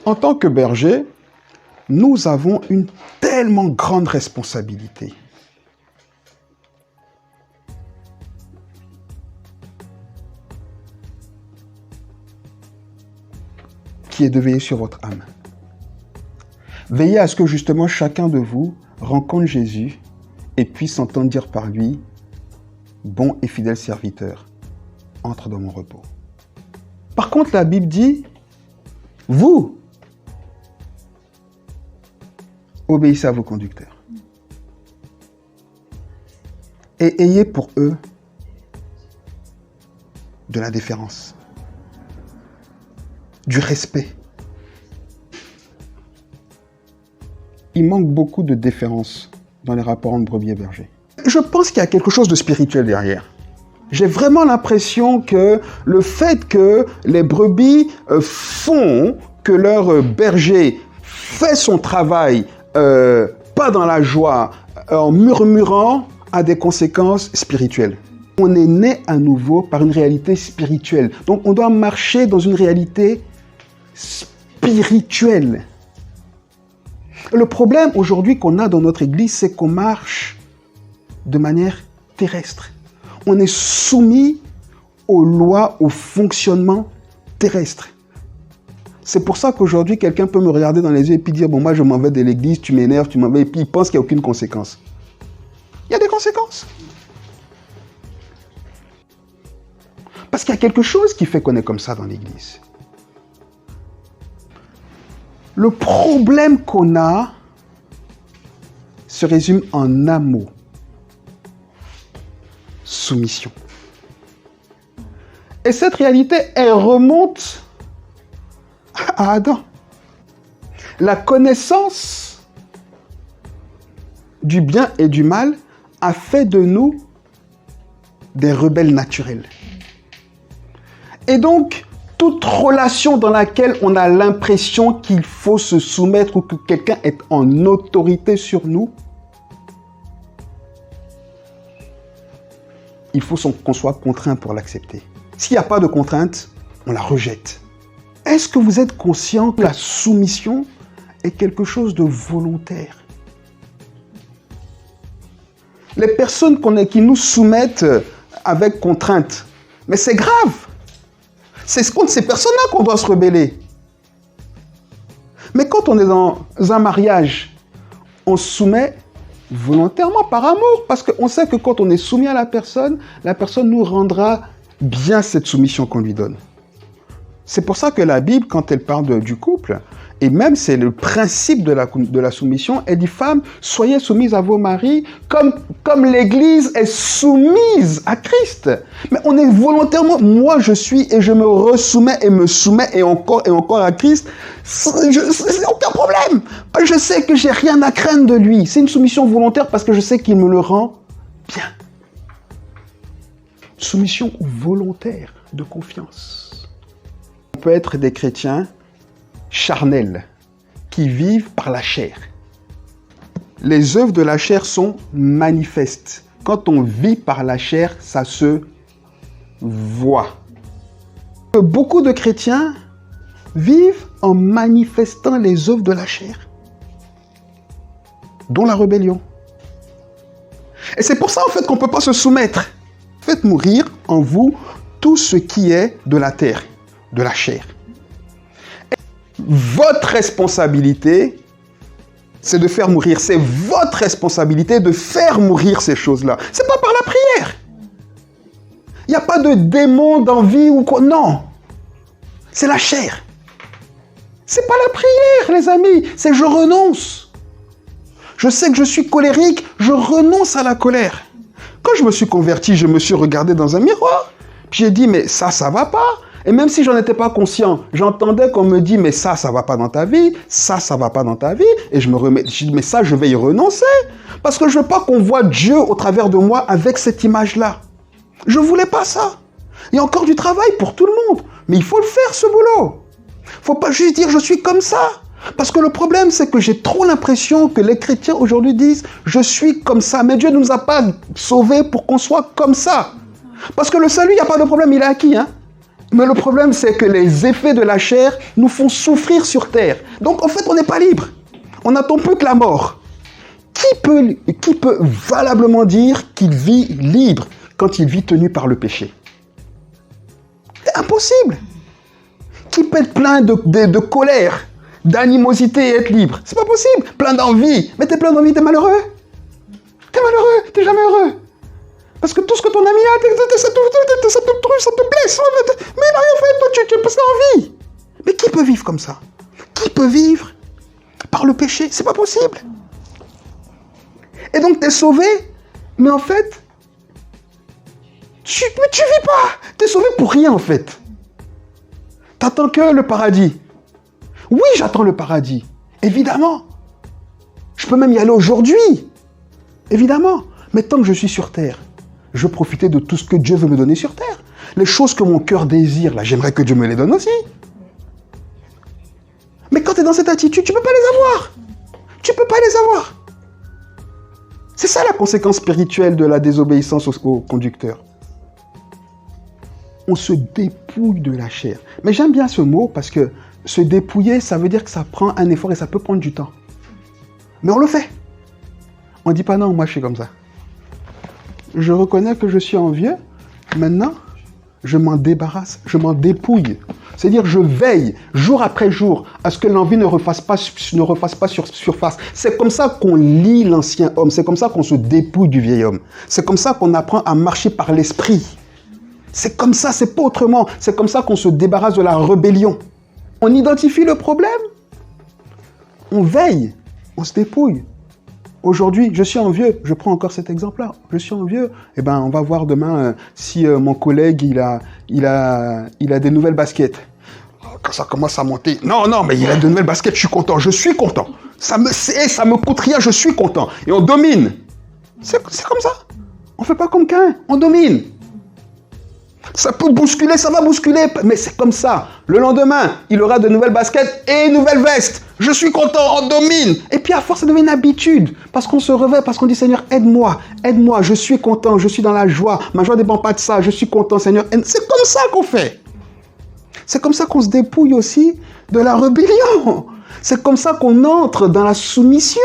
En tant que berger, nous avons une tellement grande responsabilité. Qui est de veiller sur votre âme. Veillez à ce que justement chacun de vous rencontre Jésus et puisse entendre dire par lui, bon et fidèle serviteur, entre dans mon repos. Par contre, la Bible dit, vous, obéissez à vos conducteurs. Et ayez pour eux de la déférence, du respect. Il manque beaucoup de déférence dans les rapports entre brebis et berger. Je pense qu'il y a quelque chose de spirituel derrière. J'ai vraiment l'impression que le fait que les brebis font que leur berger fait son travail pas dans la joie, en murmurant, a des conséquences spirituelles. On est né à nouveau par une réalité spirituelle. Donc on doit marcher dans une réalité spirituelle. Le problème aujourd'hui qu'on a dans notre église, c'est qu'on marche de manière terrestre. On est soumis aux lois, au fonctionnement terrestre. C'est pour ça qu'aujourd'hui, quelqu'un peut me regarder dans les yeux et puis dire « Bon, moi, je m'en vais de l'église, tu m'énerves, tu m'en vas. » Et puis il pense qu'il n'y a aucune conséquence. Il y a des conséquences. Parce qu'il y a quelque chose qui fait qu'on est comme ça dans l'église. Le problème qu'on a se résume en un mot. Soumission. Et cette réalité, elle remonte à Adam. La connaissance du bien et du mal a fait de nous des rebelles naturels. Et donc, toute relation dans laquelle on a l'impression qu'il faut se soumettre ou que quelqu'un est en autorité sur nous, il faut qu'on soit contraint pour l'accepter. S'il n'y a pas de contrainte, on la rejette. Est-ce que vous êtes conscient que la soumission est quelque chose de volontaire? Les personnes qui nous soumettent avec contrainte, mais c'est grave. C'est contre ces personnes-là qu'on doit se rebeller. Mais quand on est dans un mariage, on se soumet volontairement, par amour, parce qu'on sait que quand on est soumis à la personne nous rendra bien cette soumission qu'on lui donne. C'est pour ça que la Bible, quand elle parle du couple, et même c'est le principe de la soumission, elle dit « Femmes, soyez soumises à vos maris comme l'Église est soumise à Christ. » Mais on est volontairement, moi je suis et je me ressoumets et me soumets et encore à Christ. C'est aucun problème. Je sais que j'ai rien à craindre de lui. C'est une soumission volontaire parce que je sais qu'il me le rend bien. Soumission volontaire de confiance. On peut être des chrétiens charnels, qui vivent par la chair. Les œuvres de la chair sont manifestes. Quand on vit par la chair, ça se voit. Beaucoup de chrétiens vivent en manifestant les œuvres de la chair, dont la rébellion. Et c'est pour ça, en fait, qu'on ne peut pas se soumettre. Faites mourir en vous tout ce qui est de la terre, de la chair. Votre responsabilité, c'est de faire mourir. C'est votre responsabilité de faire mourir ces choses-là. C'est pas par la prière. Il n'y a pas de démon d'envie ou quoi. Non. C'est la chair. C'est pas la prière, les amis. C'est je renonce. Je sais que je suis colérique. Je renonce à la colère. Quand je me suis converti, je me suis regardé dans un miroir. Puis j'ai dit, mais ça va pas. Et même si j'en étais pas conscient, j'entendais qu'on me dit, mais ça va pas dans ta vie, ça va pas dans ta vie. Et je dis, mais ça, je vais y renoncer. Parce que je veux pas qu'on voit Dieu au travers de moi avec cette image-là. Je voulais pas ça. Il y a encore du travail pour tout le monde. Mais il faut le faire, ce boulot. Faut pas juste dire, je suis comme ça. Parce que le problème, c'est que j'ai trop l'impression que les chrétiens aujourd'hui disent, je suis comme ça. Mais Dieu ne nous a pas sauvés pour qu'on soit comme ça. Parce que le salut, il n'y a pas de problème, il est acquis, hein. Mais le problème, c'est que les effets de la chair nous font souffrir sur terre. Donc, en fait, on n'est pas libre. On n'attend plus que la mort. Qui peut valablement dire qu'il vit libre quand il vit tenu par le péché? C'est impossible. Qui peut être plein de colère, d'animosité et être libre? C'est pas possible. Plein d'envie. Mais t'es plein d'envie, t'es malheureux. T'es malheureux, t'es jamais heureux. Parce que tout ce que ton ami a, ça te blesse. Mais il n'a rien fait, toi, tu passes l'envie. Mais qui peut vivre comme ça? Qui peut vivre par le péché? C'est pas possible. Et donc, tu es sauvé, mais en fait, tu vis pas. Tu es sauvé pour rien, en fait. Tu attends que le paradis. Oui, j'attends le paradis. Évidemment. Je peux même y aller aujourd'hui. Évidemment. Mais tant que je suis sur terre, je veux profiter de tout ce que Dieu veut me donner sur terre. Les choses que mon cœur désire, là, j'aimerais que Dieu me les donne aussi. Mais quand tu es dans cette attitude, tu ne peux pas les avoir. Tu ne peux pas les avoir. C'est ça la conséquence spirituelle de la désobéissance au conducteur. On se dépouille de la chair. Mais j'aime bien ce mot parce que se dépouiller, ça veut dire que ça prend un effort et ça peut prendre du temps. Mais on le fait. On ne dit pas non, moi je suis comme ça. Je reconnais que je suis envieux. Maintenant, je m'en débarrasse, je m'en dépouille. C'est-à-dire, je veille jour après jour à ce que l'envie ne refasse pas surface. C'est comme ça qu'on lie l'ancien homme. C'est comme ça qu'on se dépouille du vieil homme. C'est comme ça qu'on apprend à marcher par l'esprit. C'est comme ça, c'est pas autrement. C'est comme ça qu'on se débarrasse de la rébellion. On identifie le problème. On veille, on se dépouille. Aujourd'hui, je suis envieux. Je prends encore cet exemple-là. Je suis envieux. Eh ben, on va voir demain si mon collègue il a des nouvelles baskets. Quand ça commence à monter, non, mais il a de nouvelles baskets. Je suis content. Je suis content. Ça me coûte rien. Je suis content. Et on domine. C'est comme ça. On fait pas comme Caïn. On domine. Ça peut bousculer, ça va bousculer, mais c'est comme ça. Le lendemain, il aura de nouvelles baskets et une nouvelle veste. Je suis content, on domine. Et puis à force, ça devient une habitude. Parce qu'on se réveille, parce qu'on dit, Seigneur, aide-moi, je suis content, je suis dans la joie. Ma joie ne dépend pas de ça, je suis content, Seigneur. C'est comme ça qu'on fait. C'est comme ça qu'on se dépouille aussi de la rébellion. C'est comme ça qu'on entre dans la soumission.